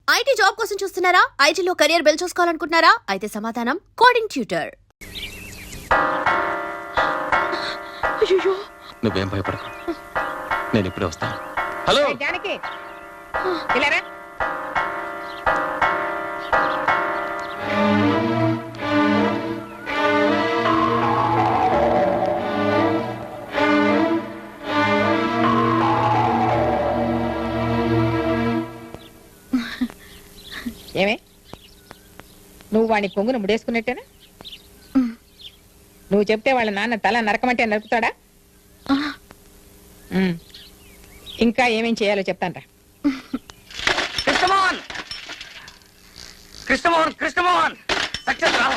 IT job కోసం చూస్తున్నారా? ఐటీలో కెరియర్ బిల్డ్ చూసుకోవాలనుకుంటున్నారా? అయితే సమాధానం కోడింగ్ ట్యూటర్. నువ్వేం భయపడకు, నేను ఇప్పుడే వస్తాను. హలో జానకి, ఇలా రా. ఏమే, నువ్వు వాడిని కొంగును ముడేసుకున్నట్టేనా? నువ్వు చెప్తే వాళ్ళ నాన్న తల నరకమంటే నరుకుతాడా? ఇంకా ఏమేం చేయాలో చెప్తానరా. కృష్ణమోహన్, కృష్ణమోహన్, కృష్ణమోహన్, సక్సెస్ రా.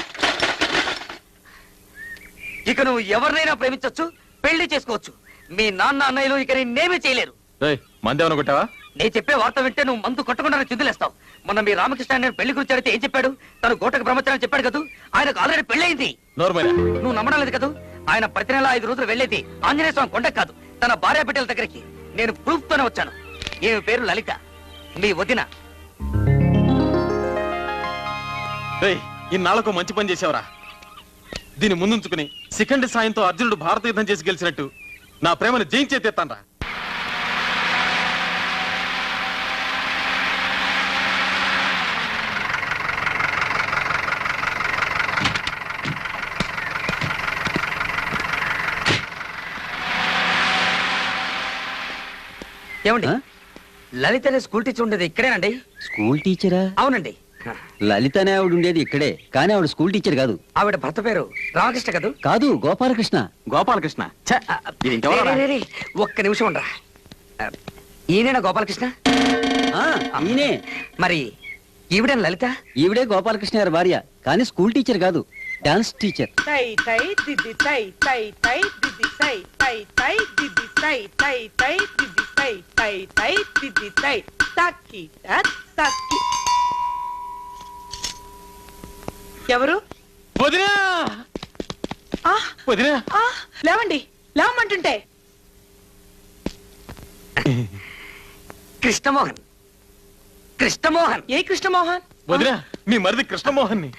ఇక నువ్వు ఎవరినైనా ప్రేమించొచ్చు, పెళ్లి చేసుకోవచ్చు. మీ నాన్న అన్నయ్యలు ఇక నేనేమీ చేయలేరు. మంది ఏమన్నా కొట్టావా? నేను చెప్పే వార్త వింటే నువ్వు మందు కొట్టకుండా చుద్దులేస్తావు. మొన్న మీ రామకృష్ణ నేను పెళ్లి గురించి అడిగితే ఏం చెప్పాడు? తను గోటకు బ్రహ్మచారం చెప్పాడు కదా, ఆయనకు ఆల్రెడీ పెళ్ళయింది. నువ్వు నమ్మడం లేదు కదా. ఆయన ప్రతి నెల 5 రోజులు వెళ్ళేది ఆంజనేయ స్వామి కొండకు కాదు, తన భార్య బిడ్డల దగ్గరికి. నేను ప్రూఫ్ తోనే వచ్చాను. ఈమె పేరు లలిత, మీ వదిన. ఇన్నాళ్లకు మంచి పని చేసావురా. దీన్ని ముందుంచుకుని శిఖండి సాయంతో అర్జునుడు భారత యుద్ధం చేసి గెలిచినట్టు నా ప్రేమను జయించేతేస్తాన్రా. ఏమండి, లలిత అనే స్కూల్ టీచర్ ఉండేది ఇక్కడేనండి? స్కూల్ టీచరా? అవునండి. లలిత అనే ఆవిడ ఉండేది ఇక్కడే, కానీ ఆవిడ స్కూల్ టీచర్ కాదు. ఆవిడ భర్త పేరు రామకృష్ణ కదూ? కాదు, గోపాలకృష్ణ. గోపాలకృష్ణ? ఒక్క నిమిషం ఉండరా. ఈయనేనా గోపాలకృష్ణ? ఈయనే. మరి ఈవిడ లలిత? ఈవిడే గోపాలకృష్ణ గారి భార్య, కానీ స్కూల్ టీచర్ కాదు, డాన్స్ టీచర్. తై తై దిది తై తై తై దిది తై తై తై దిది తై తై తై దిది తై తై తై దిది తై తక్కి తక్కి. ఎవరు? వదినా, వదినా. లేవండి, లేవమంటుంటే. కృష్ణమోహన్, కృష్ణమోహన్. ఏ కృష్ణమోహన్? వదినా, నీ మరిది కృష్ణమోహన్ ని.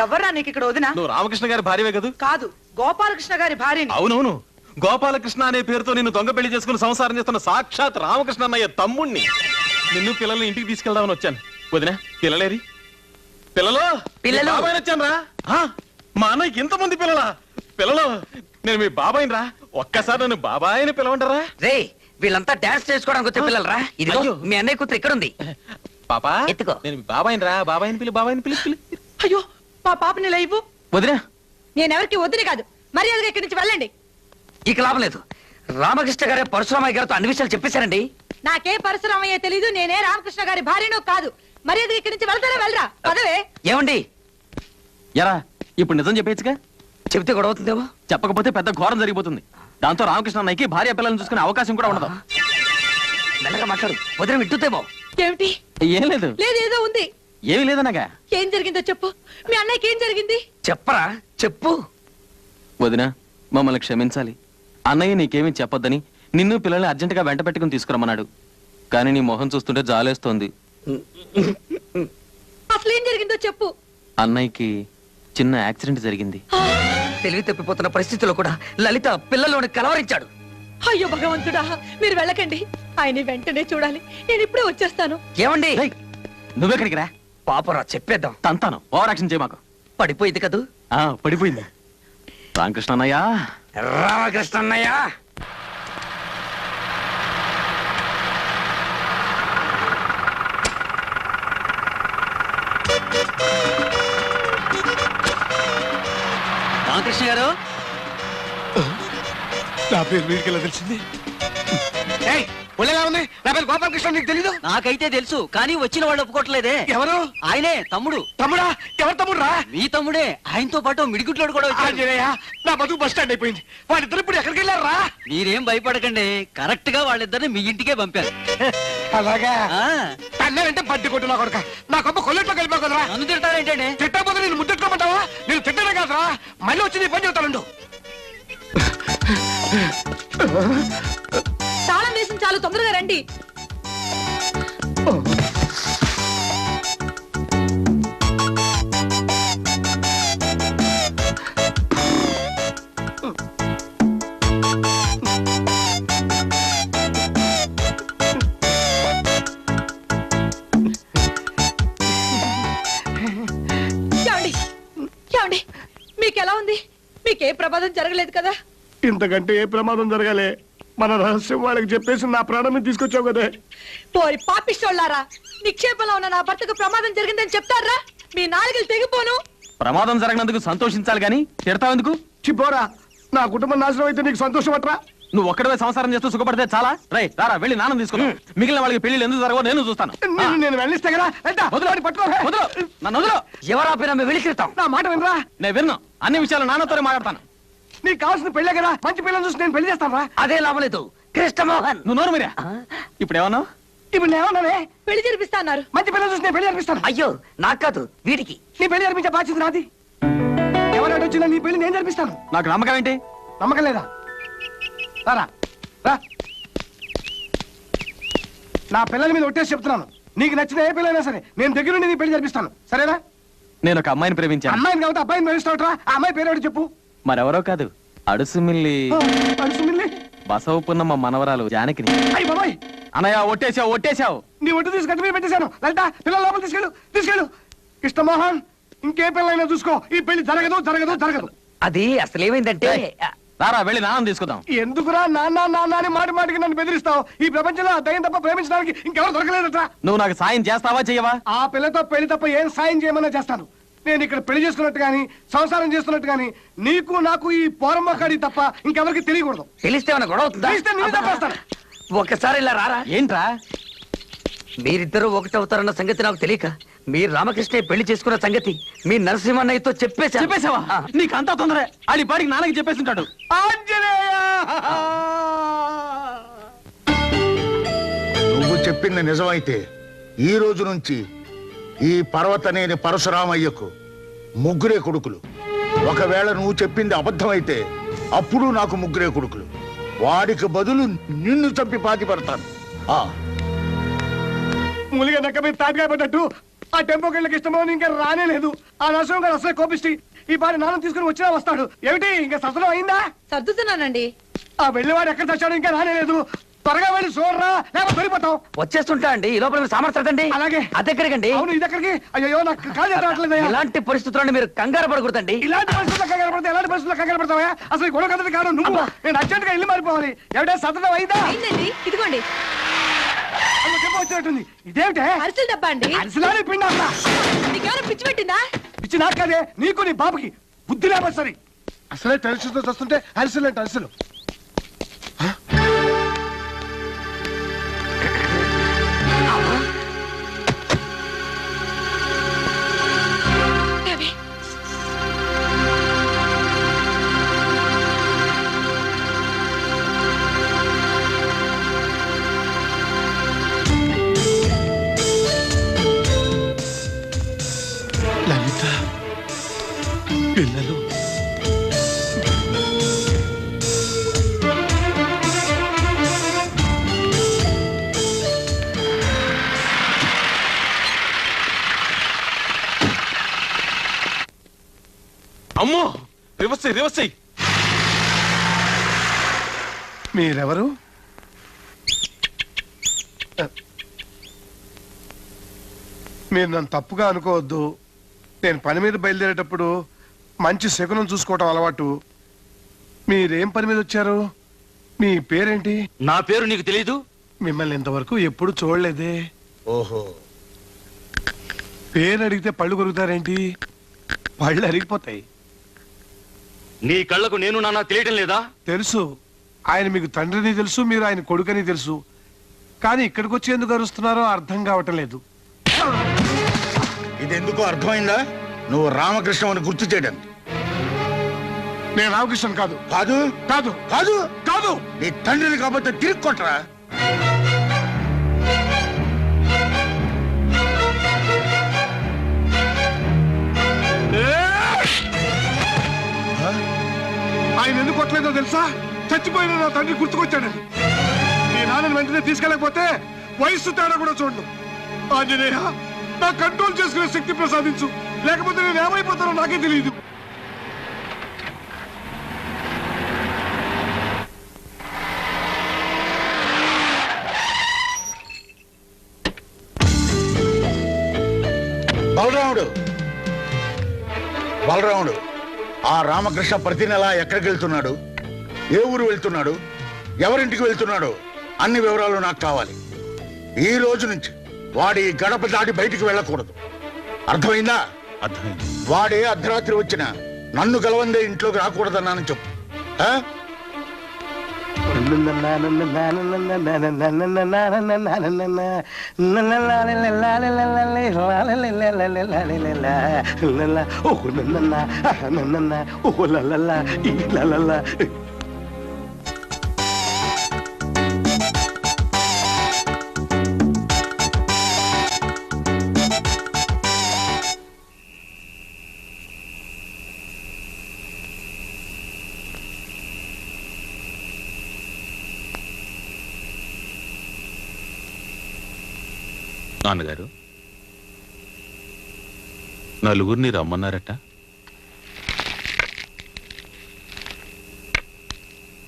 ఎవర్రా నీకు ఇక్కడ వదినా? నువ్వు రామకృష్ణ గారి భార్యవే కదా? కాదు, గోపాలకృష్ణ గారి భార్యని. అవునవును, గోపాలకృష్ణ అనే పేరుతో నిన్ను దొంగ పెళ్లి చేసుకుని సంసారం చేస్తున్న సాక్షాత్ రామకృష్ణ అన్నయ్య తమ్ముణ్ణి. నిన్ను పిల్లల్ని ఇంటికి తీసుకెళ్దామని వచ్చాను. వదినా, పిల్లలేరి? పిల్లలు బాబాయ్ వచ్చాను రా. మా అన్నయ్యకి ఇంతమంది పిల్లలా? పిల్లలు, నేను మీ బాబాయ్ రా. ఒక్కసారి నన్ను బాబాయ్ అని పిలవంటారా? రే, వీళ్ళంతా డాన్స్ చేసుకోవడానికి వచ్చే పిల్లలు రా. ఇది మీ అన్నయ్య కూతురు ఇక్కడ ఉంది. పాపా, ఎత్తుకో. నేను మీ బాబాయ్ రా. బాబాయ్ని పిలి, బాబాయ్ని పిలి. అయ్యో, మా పాపని లైవ్. వదినా, నేనెవరికి వద్దుని కాదు, మర్యాదగా ఇక్కడి నుంచి వెళ్ళండి. ఇక లాభం లేదు. రామకృష్ణ గారే పరశురామయ్య గారితో అన్ని విషయాలు చెప్పేశారండి. నాకే పరశురామయ్య తెలీదు, నేనే రామకృష్ణ గారి భార్యను కాదు. మర్యాదగా ఇక్కడి నుంచి వెళ్తారా? వెళ్ళరా, పదవే. ఏమండి, ఎరా ఇప్పుడు నిజం చెప్పేచ్చుగా? చెబితే గొడవ అవుతుందేమో. చెప్పకపోతే పెద్ద ఘోరం జరిగిపోతుంది. దాంతో రామకృష్ణ అన్నయ్యకి భార్య పిల్లల్ని చూసుకునే అవకాశం కూడా ఉండదు. మెల్లగా మాట్లాడు, వదిన వింటుందేమో. ఏమిటి? ఏం లేదు. లేదు, ఏదో ఉంది. ఏమీ లేదనగా. ఏం జరిగిందో చెప్పు. మీ అన్నయ్యకి ఏం జరిగింది? చెప్పరా, చెప్పు. వదినా, మమ్మల్ని క్షమించాలి. అన్నయ్య నీకేమీ చెప్పొద్దని నిన్ను పిల్లల్ని అర్జెంటుగా వెంట పెట్టుకుని తీసుకురమ్మన్నాడు. కానీ నీ మొహం చూస్తుంటే జాలేస్తోంది. అసలు ఏం జరిగిందో చెప్పు. అన్నయ్యకి చిన్న యాక్సిడెంట్ జరిగింది. తెలివి తప్పిపోతున్న పరిస్థితుల్లో కూడా లలిత పిల్లల్లోని కలవరించాడు. అయ్యో భగవంతుడా, మీరు వెళ్ళకండి. ఆయన వెంటనే చూడాలి. నేను ఇప్పుడే వచ్చేస్తాను. ఏమండి, నువ్వెక్కడికి రా. పాపరా, చెప్పేద్దాం. తంతాను, ఓవర్ యాక్షన్ చేయ మాకు. పడిపోయింది కదూ? పడిపోయింది. రామకృష్ణ అన్నయ్య, రామకృష్ణ అన్నయ్య. రామకృష్ణ గారు, నా పేరు వీడికి తెలిసింది. నా పేరు గోపాలకృష్ణ, నీకు తెలీదు? నాకైతే తెలుసు, కానీ వచ్చిన వాళ్ళు ఒప్పుకోవట్లేదే. ఎవరు? ఆయనే, తమ్ముడు. తమ్ముడా? ఎవరు తమ్ముడు రా? మీ తమ్ముడే. ఆయనతో పాటు మిడిగుడ్లోడు కూడా వచ్చాడు. నా బతుకు బస్ స్టాండ్ అయిపోయింది. వాళ్ళిద్దరు ఇప్పుడు ఎక్కడికి వెళ్ళారు రా? మీరేం భయపడకండి, కరెక్ట్ గా వాళ్ళిద్దరిని మీ ఇంటికే పంపారు. అలాగా? ఆ, తన్నారంటే బడ్డి కొట్టు నా కొడుక. నా కొబ్బ కొల్లెట్లో కలిపావు కదరా. నన్ను తిడతారేంటండి? తిట్టకపోతే నేను ముద్దెట్టుకోమంటావా? నేను తిట్టనే కాదురా, మళ్ళీ వచ్చి నీ పని చెబుతానుండు. తాళం వేసిన చాలు, తొందరగా రండి. ఇంకే ప్రమాదం జరగలేదు కదా? ఇంతకంటే ఏ ప్రమాదం జరగాలి? మన రహస్యం వాళ్ళకి చెప్పేసి నా ప్రాణాన్ని తీసుకొచ్చావు కదే. పోరి పాపిస్తోళ్ళారా, నిక్షేపంలో ఉన్న నా భర్తకు ప్రమాదం జరిగిందని చెప్తారా? మీ నాలుగులు తెగిపోను. ప్రమాదం జరగనందుకు సంతోషించాలి గాని తిడతావెందుకు? చిపోరా, నా కుటుంబం నాశనం అయితే నీకు సంతోషం అట్రా? నువ్వు ఒక్కడవే సంసారం చేస్తూ సుఖపడితే చాలా. రై రారా వెళ్ళి నాన్న తీసుకున్నా. మిగిలిన వాళ్ళకి పెళ్లి ఎందుకు జరగవో నేను చూస్తాను. నేను వెళ్ళిస్తే కదా. వెళ్తా. వదిలు. పట్టుకో. వదిలు. నన్ను వదిలు. ఎవరాపినా మేము వెళ్ళిస్తాం. నా మాట వినరా? నేను విన్ను. అన్ని విషయాలు నాన్నతోనే మాట్లాడతాను. నీకు కావాల్సిన పెళ్ళే కదా, మంచి పిల్లని చూసి నేను పెళ్లి చేస్తాను రా. అదే లాభలేదు కృష్ణమోహన్. నువ్వు నోరు మీరా. ఇప్పుడు ఏమన్నావు? ఇప్పుడు నేనేమన్నానే? పెళ్లి జరిపిస్తా అన్నారు. మంచి పిల్లని చూసి నేను పెళ్లి జరిపిస్తాను. అయ్యో నాకు కాదు వీడికి. నీ పెళ్లి జరిపించే బాధ్యత నాది. ఎవరైనా వచ్చినా నీ పెళ్లి నేను జరిపిస్తాను. నాకు నమ్మకం ఏంటి? నమ్మకం లేదా? రారా రా. నా పిల్లల మీద ఒట్టేసి చెప్తున్నాను, నీకు నచ్చిన ఏ పిల్లైనా సరే నేను దగ్గరుండి నీ పెళ్లి జరిపిస్తాను. సరేనా? నేను ఒక అమ్మాయిని ప్రేమించాను. అమ్మాయిని కాబట్టి అబ్బాయిని ప్రేమిస్తావుట్రా? ఆ అమ్మాయి పేరు ఎవరు చెప్పు. మరెవరో కాదు, అడుసుమిల్లి అడుసుమిల్లి బసవపున్నమ్మ మనవరాలు జానకిని. అయ్యి బాబాయ్, అన్నయ్య ఒట్టేశావు. నీ ఒట్టు తీసి గట్టి మీద పెట్టేశాను. లలిత, పిల్లల లోపల తీసుకెళ్ళు. కృష్ణమోహన్, ఇంకే పిల్లైనా చూసుకో, ఈ పెళ్లి జరగదు. అది అసలు ఏమైందంటే రారా వెళ్ళి నాన్న తీసుకుందాం. ఎందుకురా నాన్న అని మాటికి నన్ను బెదిరిస్తావు? ఈ ప్రపంచంలో ఆ దయ్యం తప్ప ప్రేమించడానికి ఇంకెవరు దొరకలేదట్రా. నువ్వు నాకు సాయం చేస్తావా చెయ్యవా? ఆ పిల్లతో పెళ్లి తప్ప ఏం సాయం చేయమన్నా చేస్తాను. నేను ఇక్కడ పెళ్లి చేసుకున్నట్టు గాని సంసారం చేస్తున్నట్టు గాని నీకు నాకు ఈ పోరమ్మకాడి తప్ప ఇంకెవరికి తెలియకూడదు. తెలిస్తే ఏమైనా గొడవ అవుతుందా? తెలిస్తే నిన్ను చంపేస్తాను. ఒకసారి ఇలా రారా. ఏంట్రా? మీరిద్దరూ ఒకటవుతారన్న సంగతి నాకు తెలియక మీరు రామకృష్ణయ్య పెళ్లి చేసుకున్న సంగతి మీ నరసింహన్నయ్యతో చెప్పేశావా? ఆ. నీకు అంతా తొందరే. ఆడి పాడికి నాన్నకి చెప్పేస్తుంటాడు. ఆంజనేయ! నువ్వు చెప్పింది నిజమైతే ఈ రోజు నుంచి ఈ పర్వతనేని పరశురామయ్యకు ముగ్గురే కొడుకులు. ఒకవేళ నువ్వు చెప్పింది అబద్ధమైతే అప్పుడు నాకు ముగ్గురే కొడుకులు. వాడికి బదులు నిన్ను చంపి పాతి పడతాను. మూలిగా నక్క మీద తాటికాయ పడ్డట్టు ఆ టెంపో కెళ్ళకి ఇష్టమో ఇంకా రానే లేదు. ఆ నరసింహం గారు అసలే కోపిష్టి. ఈ పారి నాన్న తీసుకుని వచ్చినా వస్తాడు. ఏమిటి ఇంకా ససనం అయిందా? సర్దుతున్నానండి. ఆ వెళ్ళివాడు ఎక్కడ తెచ్చాడు ఇంకా రానే లేదు. త్వరగా వెళ్ళి చూడరా, లేకపోతే దొరికిపోతాం. వచ్చేస్తుంటా అండి. ఈ లోపల మీరు సామర్థ్యండి. అలాగే. అదెక్కడికండి? అవును, ఇది ఎక్కడికి? అయ్యో, నాకు కాదు రావట్లేదయ్యా. ఇలాంటి పరిస్థితుల్లో మీరు కంగారు పడకూడదండి. ఇలాంటి పరిస్థితుల్లో కంగారు పడతా, ఎలాంటి పరిస్థితుల్లో కంగారు పడతావా? అసలు ఈ గొడవ కథది కాదు నువ్వు. నేను అర్జెంట్ గా ఇల్లు మారిపోవాలి. ఏమిటా సతనం అయిందా? అయిందండి, ఇదిగోండి. అమ్మ చెప్పు వచ్చినట్టుంది. ఇదేమిటే? అరిసెల డబ్బా అండి. అరిసెలాని పిండి అసలా? నీకేమైనా పిచ్చి పెట్టిందా? పిచ్చి నాకు కాదే, నీకు నీ బాబుకి బుద్ధి లేకపోతే సరే. అసలే టెన్షన్తో వస్తుంటే అరిసెలు అంటే అరిసెలు. లలిత, పిల్లలు అమ్మో, రివర్స్ చెయ్యి. మీరెవరు? మీరు నన్ను తప్పుగా అనుకోవద్దు. నేను పని మీద బయలుదేరేటప్పుడు మంచి శకునం చూసుకోవటం అలవాటు. మీరేం పని మీద వచ్చారు? మీ పేరేంటి? నా పేరు నీకు తెలీదు? మిమ్మల్ని ఇంతవరకు ఎప్పుడు చూడలేదే. ఓహో, పేరు అడిగితే పళ్ళు కొరుకుతారేంటి? పళ్ళు అరిగిపోతాయి. నీ కళ్ళకు నేను నాన్న తెలియటం లేదా? తెలుసు, ఆయన మీకు తండ్రిని తెలుసు, మీరు ఆయన కొడుకని తెలుసు. కానీ ఇక్కడికి వచ్చి ఎందుకు అరుస్తున్నారో అర్థం కావటం లేదు. ఇది ఎందుకో అర్థమైందా? నువ్వు రామకృష్ణ అని గుర్తు చేయడానికి. నేను రామకృష్ణ కాదు. కాదు కాదు కాదు కాదు నీ తండ్రిని కాబట్టి తిరిగి కొట్టరా. ఆయన ఎందుకు కొట్టలేదో తెలుసా? చచ్చిపోయిన నా తండ్రి గుర్తుకొచ్చాడని. నీ నాన్నని వెంటనే తీసుకెళ్ళకపోతే వయస్సు తేడా కూడా చూడను. ఆంజనేయ, నా కంట్రోల్ చేసుకునే శక్తి ప్రసాదించు, లేకపోతే నేను ఏమైపోతానో నాకే తెలియదు. బలరాముడు ఆ రామకృష్ణ ప్రతి నెల ఎక్కడికి వెళ్తున్నాడు, ఏ ఊరు వెళ్తున్నాడు, ఎవరింటికి వెళ్తున్నాడో అన్ని వివరాలు నాకు కావాలి. ఈ రోజు నుంచి వాడి గడప దాటి బయటికి వెళ్ళకూడదు. అర్థమైందా? అర్థమైంది. వాడే అర్ధరాత్రి వచ్చిన నన్ను గలవందే ఇంట్లోకి రాకూడదన్నానని చెప్పు. ఆ? నాన్నగారు, నలుగురిని రమ్మన్నారట.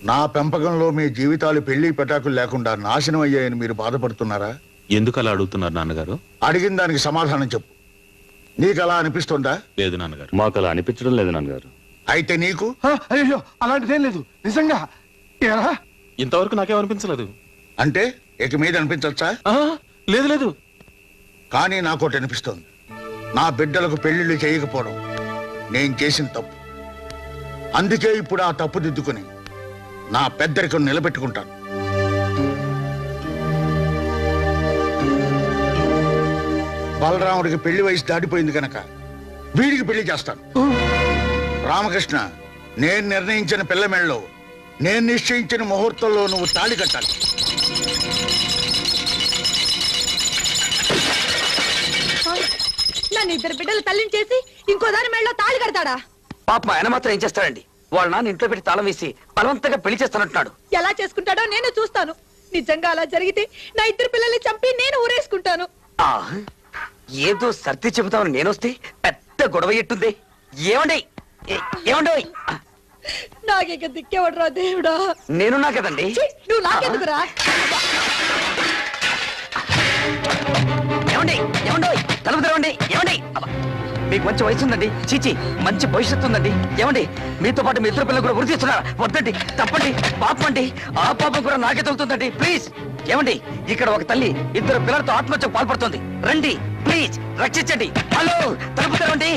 నా పెంపకంలో మీ జీవితాలు పెళ్లి పెటాకులు లేకుండా నాశనం అయ్యాయని మీరు బాధపడుతున్నారా? ఎందుకు అలా అడుగుతున్నారు నాన్నగారు? అడిగిన దానికి సమాధానం చెప్పు. నీకు అలా అనిపిస్తుందా? లేదు నాన్నగారు. మాకు అలా అనిపించడం లేదు నాన్నగారు. అయితే నీకు? అయ్యో అలాంటిదేం లేదు నిజంగా. ఏరా? ఇంతవరకు నాకేమనిపించలేదు. అంటే ఇక మీద అనిపించచ్చా? లేదు లేదు. కానీ నాకోటి అనిపిస్తోంది. నా బిడ్డలకు పెళ్లిళ్ళు చేయకపోవడం నేను చేసిన తప్పు. అందుకే ఇప్పుడు ఆ తప్పు దిద్దుకుని నా పెద్దరికం నిలబెట్టుకుంటాను. బలరాముడికి పెళ్లి వయసు దాటిపోయింది కనుక వీడికి పెళ్లి చేస్తాను. రామకృష్ణ, నేను నిర్ణయించిన పిల్ల మెళ్ళలో నేను నిశ్చయించిన ముహూర్తంలో నువ్వు తాళి కట్టాలి. నన్ను ఇద్దరు బిడ్డలు తల్లిని చేసి ఇంకో దాని మెళ్ళలో తాళి కడతాడా? పాప ఆయన మాత్రం ఏం చేస్తాడండి? వాళ్ళ నాన్న ఇంట్లో పెట్టి తాళం వేసి బలవంతంగా పెళ్లి చేస్తానంటున్నాడు. ఎలా చేసుకుంటాడో నేను చూస్తాను. నిజంగా అలా జరిగితే నా ఇద్దరు పిల్లల్ని చంపి నేను ఊరేసుకుంటాను. ఆ, ఏదో సర్ది చెబుతామని నేనొస్తే పెద్ద గొడవ ఎట్టుంది. ఏమండి ఏమండి, నాకిక దిక్కేవడరా దేవుడా. నేనున్నా కదండి. ఛీ, నువ్వు నాకెందుకురా? ఏమండి ఏమండి, తలుపు తెరవండి. ఏమండి, అబ్బా, మీకు మంచి వయసు ఉందండి. చీచి, మంచి భవిష్యత్తు ఉందండి. ఏమండి, మీతో పాటు మీ ఇద్దరు పిల్లలు కూడా వృద్ధి చేస్తున్నారా? వద్దండి, తప్పండి, పాపం అండి. ఆ పాపం కూడా నాకే తగ్గుతుందండి. ప్లీజ్. ఏమండి, ఇక్కడ ఒక తల్లి ఇద్దరు పిల్లలతో ఆత్మహత్యకు పాల్పడుతుంది. రండి ప్లీజ్, రక్షించండి. హలో, తలుపు తెరవండి.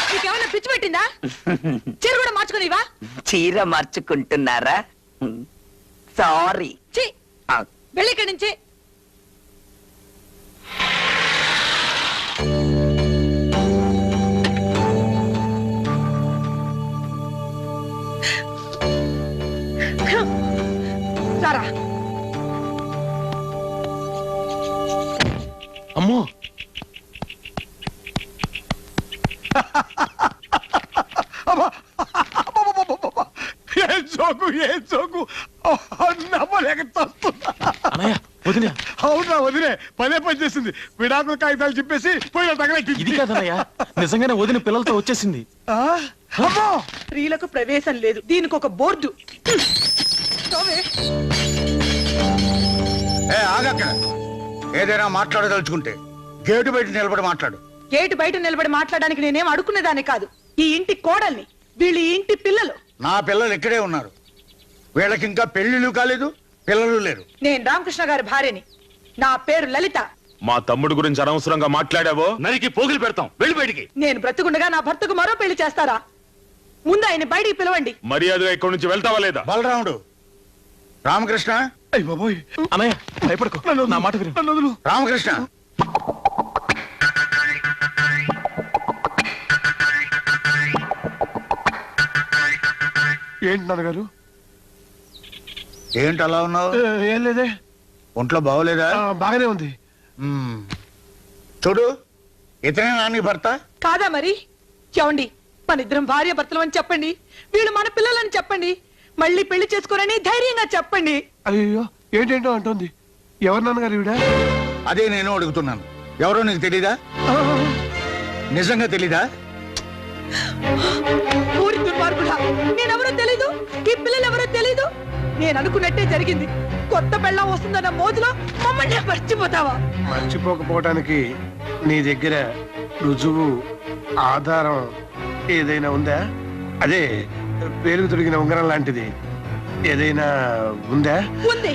నీకేమన్నా పిచ్చి పెట్టిందా? చీర కూడా మార్చుకునివా? చీర మార్చుకుంటున్నారా? సారీ. ఛీ, వెళ్ళి ఇక్కడి నుంచి. సారా, అమ్మో, ఏం జోకు ఏం జోకు. నమ్మలేక తస్తున్నా. అన్నయ్య, వదినా. అవునా వదిలే, పదే పని చేసింది. విడాకుల కాగితాలు చెప్పేసి పోయిన ఇది తగలెట్టింది. కాదన్నయ్య, నిజంగానే వదిన పిల్లలతో వచ్చేసింది. అమ్మో, స్త్రీలకు ప్రవేశం లేదు, దీనికి ఒక బోర్డు. ఆగక్కడ. ఏదైనా మాట్లాడదలుచుకుంటే గేటు బయట నిలబడి మాట్లాడు. గేటు బయట నిలబడి మాట్లాడడానికి నేనేం అడుక్కునేదాన్ని కాదు. ఈ ఇంటి కోడల్ని, వీళ్ళు ఈ ఇంటి పిల్లలు. నా పిల్లలు ఇక్కడే ఉన్నారు. వీళ్ళకి ఇంకా పెళ్లిళ్ళు కాలేదు, పిల్లలు లేరు. నేను రామకృష్ణ గారి భార్యని. నా పేరు లలిత. మా తమ్ముడు గురించి అనవసరంగా మాట్లాడావో నరికి పోగులు పెడతాం. వెళ్ళి బయటికి. నేను బ్రతుకుండగా నా భర్తకు మరో పెళ్లి చేస్తారా? ముందు ఆయన బయటికి పిలవండి. మర్యాదగా ఇక్కడి నుంచి వెళ్తావా లేదా? బలరాముడు, రామకృష్ణ. అయ్య బాబోయ్, అన్నయ్య, భయపడకు, నా మాట విను. నన్ను వదులు. రామకృష్ణ, ఏంటి నాన్నగారు? ఏంటి అలా ఉన్నావు? ఏం లేదే. ఒంట్లో బాగోలేదా? బాగానే ఉంది. మ్మ్. చూడు, ఇతనే నాని భర్త. కాదా మరి? చెవండి, మన ఇద్దరం భార్య భర్తలు అని చెప్పండి. వీళ్ళు మన పిల్లలని చెప్పండి. మళ్ళీ పెళ్లి చేసుకోరని ధైర్యంగా చెప్పండి. అయ్యో, ఏంటేంటో అంటుంది. ఎవరు నాన్నగారు ఈవిడ? అదే నేను అడుగుతున్నాను. ఎవరో నీకు తెలీదా? నిజంగా తెలీదా? ఊరి దుర్మార్గుడు. దుర్మార్గుడా, నేనెవరో తెలీదు, ఈ పిల్లలు ఎవరో తెలీదు. నేను అనుకున్నట్టే జరిగింది. కొత్త పెళ్ళం వస్తుందన్న మోజులో మమ్మల్ని మర్చిపోతావా? మర్చిపోకపోవటానికి నీ దగ్గర రుజువు, ఆధారం ఏదైనా ఉందా? అదే పేరుకు తొడిగిన ఉంగరం లాంటిది ఏదైనా ఉందా? ఉంది.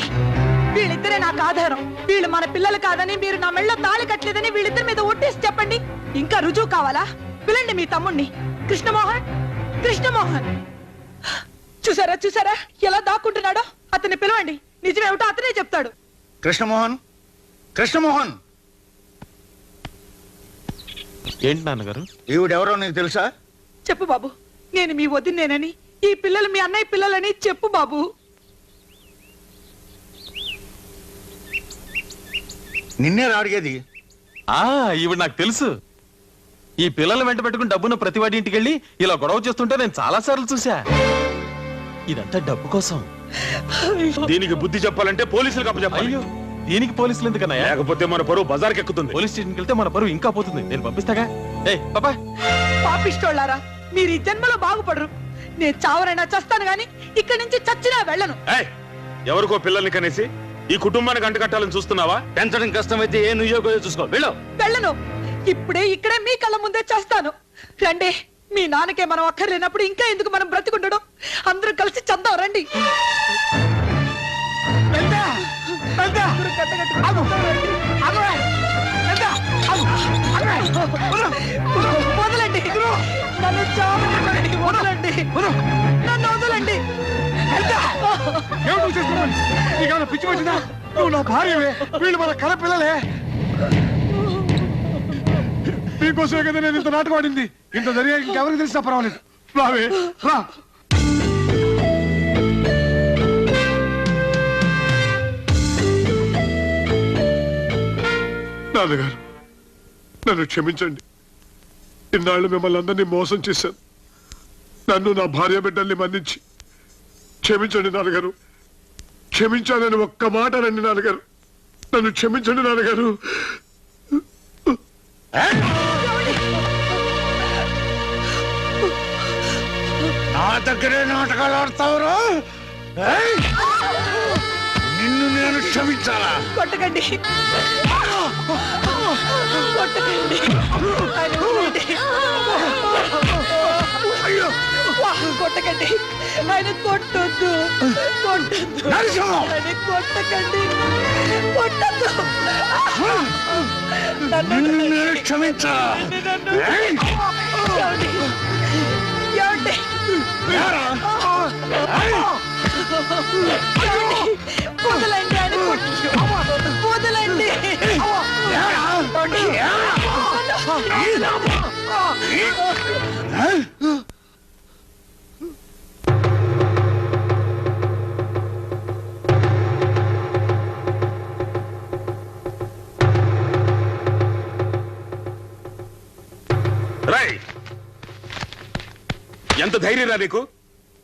వీళ్ళిద్దరే నాకు ఆధారం. వీళ్ళు మన పిల్లలు కాదని, మీరు నా మెళ్ళో తాళి కట్టలేదని వీళ్ళిద్దరి మీద ఒట్టేసి చెప్పండి. ఇంకా రుజువు కావాలా? పిలండి మీ తమ్ముణ్ణి, కృష్ణమోహన్. కృష్ణమోహన్ చూసారా చూసారా ఎలా దాక్కుంటున్నాడో? అతన్ని పిలవండి, నిజమేమిటో అతనే చెప్తాడు. కృష్ణమోహన్, కృష్ణమోహన్, ఏంటి నాన్నగారు? ఈవిడెవరో నీకు తెలుసా? చెప్పు బాబు, నేను మీ వదినేనని, ఈ పిల్లలు మీ అన్నయ్య పిల్లలని చెప్పు బాబు. నిన్నే అడిగేది. ఈవిడ నాకు తెలుసు. ఈ పిల్లలు వెంట పెట్టుకుని డబ్బున్న ప్రతివాడి ఇంటికి వెళ్ళి ఇలా గొడవ చేస్తుంటే నేను చాలా సార్లు చూసా. ఇదంతా డబ్బు కోసం. దీనికి బుద్ధి చెప్పాలంటే పోలీసులకు అప్పచెప్పాలి. అయ్యో, దీనికి పోలీసులు ఎందుకన్నాయా? లేకపోతే మన పరువు బజార్కి ఎక్కుతుంది. పోలీస్ స్టేషన్కి వెళ్తే మన పరువు ఇంకా పోతుంది. నేను పంపిస్తాగా. పాపా, పాపిష్టోళ్ళారా, మీరు ఈ జన్మలో బాగుపడరు. నేను చావరైనా చస్తాను గాని ఇక్కడి నుంచి చచ్చినా వెళ్ళను. ఏయ్, ఎవరికో పిల్లల్ని కనేసి ఈ కుటుంబానికి అంటకట్టాలని చూస్తున్నావా? పెంచడం కష్టమైతే ఏ నుయ్యో చూసుకో. వెళ్ళు. వెళ్ళను. ఇప్పుడే ఇక్కడే మీ కళ్ళ ముందే చేస్తాను. రండి, మీ నాన్నకే మనం అక్కర్లేనప్పుడు ఇంకా ఎందుకు మనం బ్రతికుండడం? అందరూ కలిసి చందాం రండి. అందరూ కట్టకట్టుకుని వదలండి, నన్ను చావనివ్వండి, వదలండి, నన్ను వదలండి. పిచ్చి పట్టిందా? నువ్వు నా భార్యవే, వీళ్ళు మన కళ పిల్లలే. నీకోసమే కదా నేను ఇంత నాటకం ఆడింది. ఇంత జరిగా ఇంకెవరికి తెలిసినా పర్వాలేదు. రావే, రా. నాన్నగారు, నన్ను క్షమించండి. ఇన్నాళ్ళు మిమ్మల్ని అందరినీ మోసం చేశాను. నన్ను, నా భార్య బిడ్డల్ని మన్నించి క్షమించండి నాన్నగారు. క్షమించాలని ఒక్క మాట రండి నాన్నగారు. నన్ను క్షమించండి నాన్నగారు. నా దగ్గరే నాటకాలు ఆడతావురా? నిన్ను నేను క్షమించాలా? కొట్టకండి, కొట్టకండి, ఆయన వదలండి. కొట్టకండి, ఆయన కొట్టొద్దు, కొట్టొద్దు, ఆయన కొట్టకండి, కొట్టొద్దు. నిన్ను నేను క్షమించాలా? ఏమండి? వదలండి, ఆయన వదలండి. రేయ్, ఎంత ధైర్యం రా నీకు?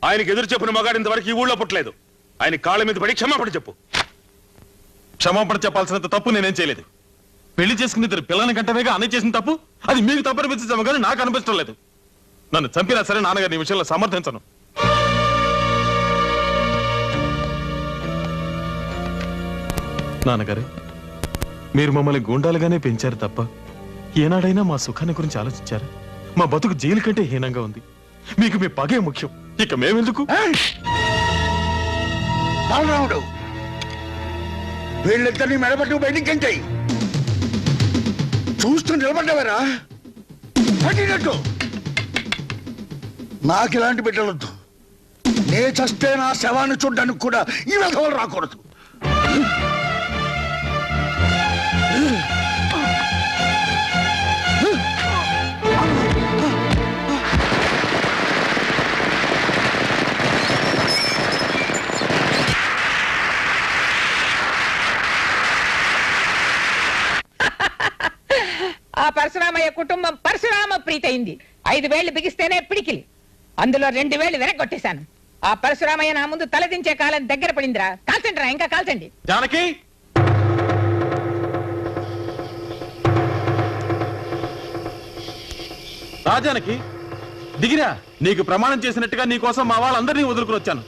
ఆయనకి ఎదురు చెప్పిన మగాడు ఇంతవరకు ఈ ఊళ్ళో పుట్టలేదు. ఆయన కాళ్ళ మీద పడి క్షమాపణ చెప్పు. క్షమాపణ చెప్పాల్సినంత తప్పు నేనేం చేయలేదు. పెళ్లి చేసుకుని ఇద్దరు పిల్లల్ని కంటవేగా అన్నయ్య చేసిన తప్పు అది మీకు తప్పు అనిపించడం కానీ నాకు అనిపించడం లేదు. నన్ను చంపినా సరే నాన్నగారి ఈ విషయంలో సమర్థించను. నాన్నగారు, మీరు మమ్మల్ని గూండాలుగానే పెంచారు తప్ప ఏనాడైనా మా సుఖాన్ని గురించి ఆలోచించారా? మా బతుకు జైలు కంటే హీనంగా ఉంది. మీకు మీ పగే ముఖ్యం, ఇక మేమెందుకు? బాలరాముడు, వీళ్ళిద్దరిని మెడబట్టు బయటికి ఎంచాయి. చూస్తూ నిలబడ్డావరా పట్టినట్టు? నాకు ఇలాంటి బిడ్డలొద్దు. నే చస్తే నా శవాన్ని చూడ్డానికి కూడా ఈ విధవలు రాకూడదు. ఆ పరశురామయ్య కుటుంబం పరశురామ ప్రీతయింది. 5 వేళ్లు బిగిస్తేనే పిడికిలి, అందులో 2 వేళ్లు వెనక్కొట్టేశాను. ఆ పరశురామయ్య నా ముందు తలదించే కాలం దగ్గర పడిందిరా. కాల్చండి రా, ఇంకా కాల్చండి. జానకి, రాజానకి, దిగిరా. నీకు ప్రమాణం చేసినట్టుగా నీ కోసం మా వాళ్ళందరినీ వదులుకుని వచ్చాను.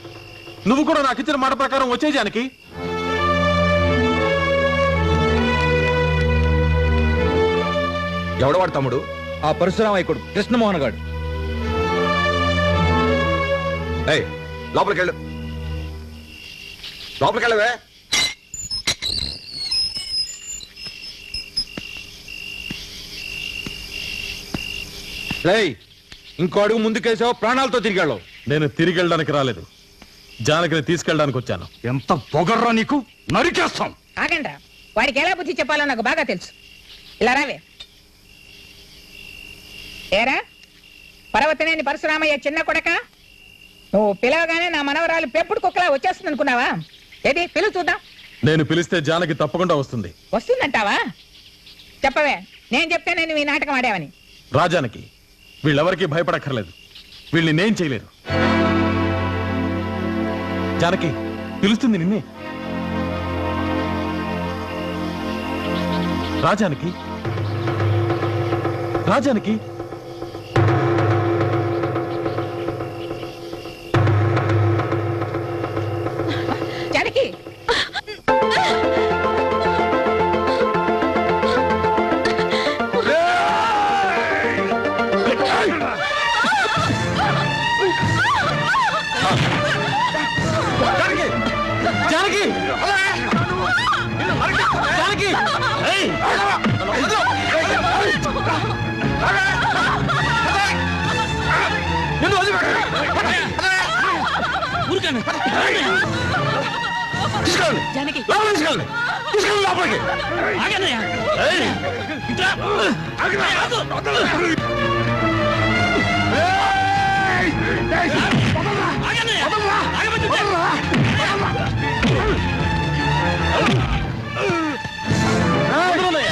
నువ్వు కూడా నాకు ఇచ్చిన మాట ప్రకారం వచ్చే జానకి. ఎవడవాడు తమ్ముడు? ఆ పరశురామయ్య కొడుకు కృష్ణమోహన్ గారు. ఏయ్, లోపలికెళ్ళు. లోపలికెళ్ళవే. ఇంకో అడుగు ముందుకేసావు ప్రాణాలతో తిరిగాడు. నేను తిరిగి వెళ్ళడానికి రాలేదు, జానకిని తీసుకెళ్ళడానికి వచ్చాను. ఎంత పొగర్రా నీకు, నరికేస్తాం. ఆగండ్రా, వాడికి ఎలా బుద్ధి చెప్పాలో నాకు బాగా తెలుసు. ఇలా రావే. ఏరా పర్వతనేని పరశురామయ్య చిన్న కొడక, నువ్వు పిలవగానే నా మనవరాలు పెప్పుడు కుక్కలా వచ్చేస్తుంది అనుకున్నావా? ఏది పిలువు చూద్దాం. నేను పిలిస్తే జానకి తప్పకుండా వస్తుంది. వస్తుందంటావా? చెప్పవే, నేను చెప్తే నువ్వు ఈ నాటకం ఆడావని. రాజానికి వీళ్ళెవరికి భయపడక్కర్లేదు, వీళ్ళని నేను చేయలేరు. జానకి పిలుస్తుంది నిన్నే. రాజానికి రాజానికి జానకి జానకి జానకి జానకి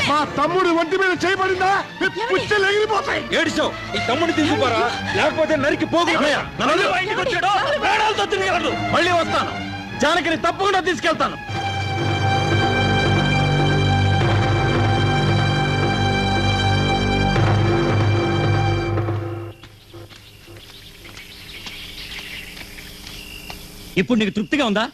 మా తమ్ముడు ఒంటి మీద చేయబడిందా పుచ్చలు ఎగిరిపోతాయి. ఏడిచావు, ఈ తమ్ముడిని తీసుకుపోరా, లేకపోతే నరికి పోగు. మళ్ళీ వస్తాను, జానకిని తప్పకుండా తీసుకెళ్తాను. ఇప్పుడు నీకు తృప్తిగా ఉందా?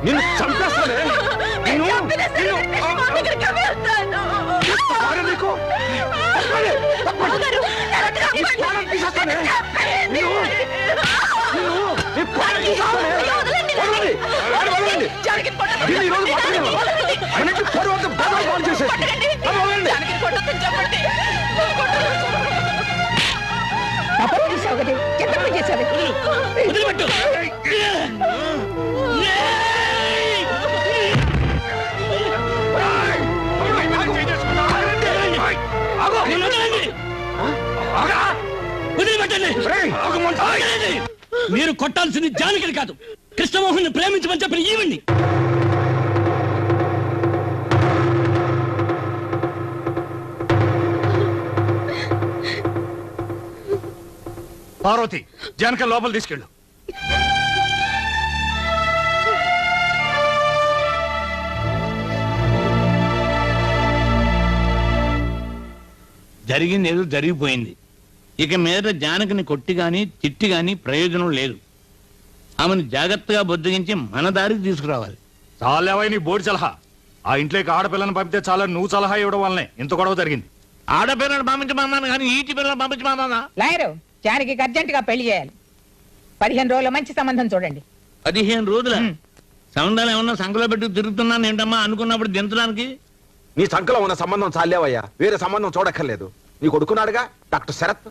నిన్ను చంపేస్తానే. మీరు కొట్టాల్సింది జానకిని కాదు, కృష్ణమోహన్ ప్రేమించమని చెప్పిన ఈవిడ్ని. పార్వతి, జానకి లోపల తీసుకెళ్ళు. జరిగింది ఏదో జరిగిపోయింది. ఇక మీద జానకిని కొట్టి గాని తిట్టి గాని ప్రయోజనం లేదు. ఆమెను జాగ్రత్తగా బొద్దిగించి మన దారికి తీసుకురావాలి. చాలేవై నీ బోర్డు సలహా. ఆ ఇంట్లోకి ఆడపిల్లని పంపితే చాలా నువ్వు సలహా ఇవ్వడం వల్లనే ఇంత గొడవ జరిగింది. ఆడపిల్లలు పంపించమన్నాను కానీ ఈటి పిల్లలు పంపించమన్నా. లాయరు, జానకి అర్జెంట్ గా పెళ్లి చేయాలి. 15 రోజుల మంచి సంబంధం చూడండి. 15 రోజుల సంబంధాలు ఏమన్నా సంఖలో పెట్టి తిరుగుతున్నాను ఏంటమ్మా అనుకున్నప్పుడు దించడానికి. నీ సంకలో ఉన్న సంబంధం చాలేవయ్యా, వేరే సంబంధం చూడక్కర్లేదు. నీ కొడుకున్నాడుగా doctor Sharath.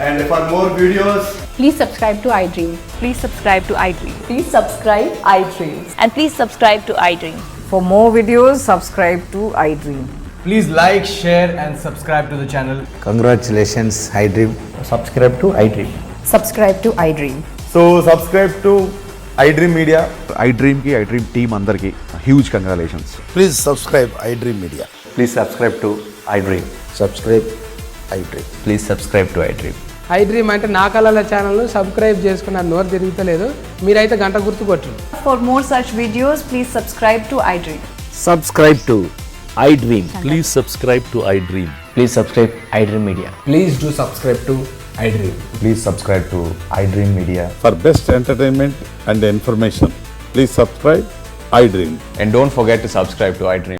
And for more videos, please subscribe to iDream. Please subscribe to iDream. Please subscribe iDream. And please subscribe to iDream. For more videos, subscribe to iDream. please like, share and subscribe to the channel. Congratulations, iDream. Subscribe to iDream. Subscribe to iDream. So subscribe to iDream Media. iDream ki iDream team andarki huge congratulations. Please subscribe iDream Media. Please subscribe to iDream. Subscribe iDream. Please subscribe to iDream. I dream అంటే నా కళల channel subscribe చేసుకున్న నోరు తిరుగుతలేదు. మీరైతే గంట గుర్తు కొట్టండి. For more such videos, please subscribe to iDream. Subscribe to iDream. Please subscribe to iDream. Please subscribe iDream Media. Please do subscribe to iDream. Please subscribe to iDream Media. For best entertainment and information, please subscribe iDream. And don't forget to subscribe to iDream.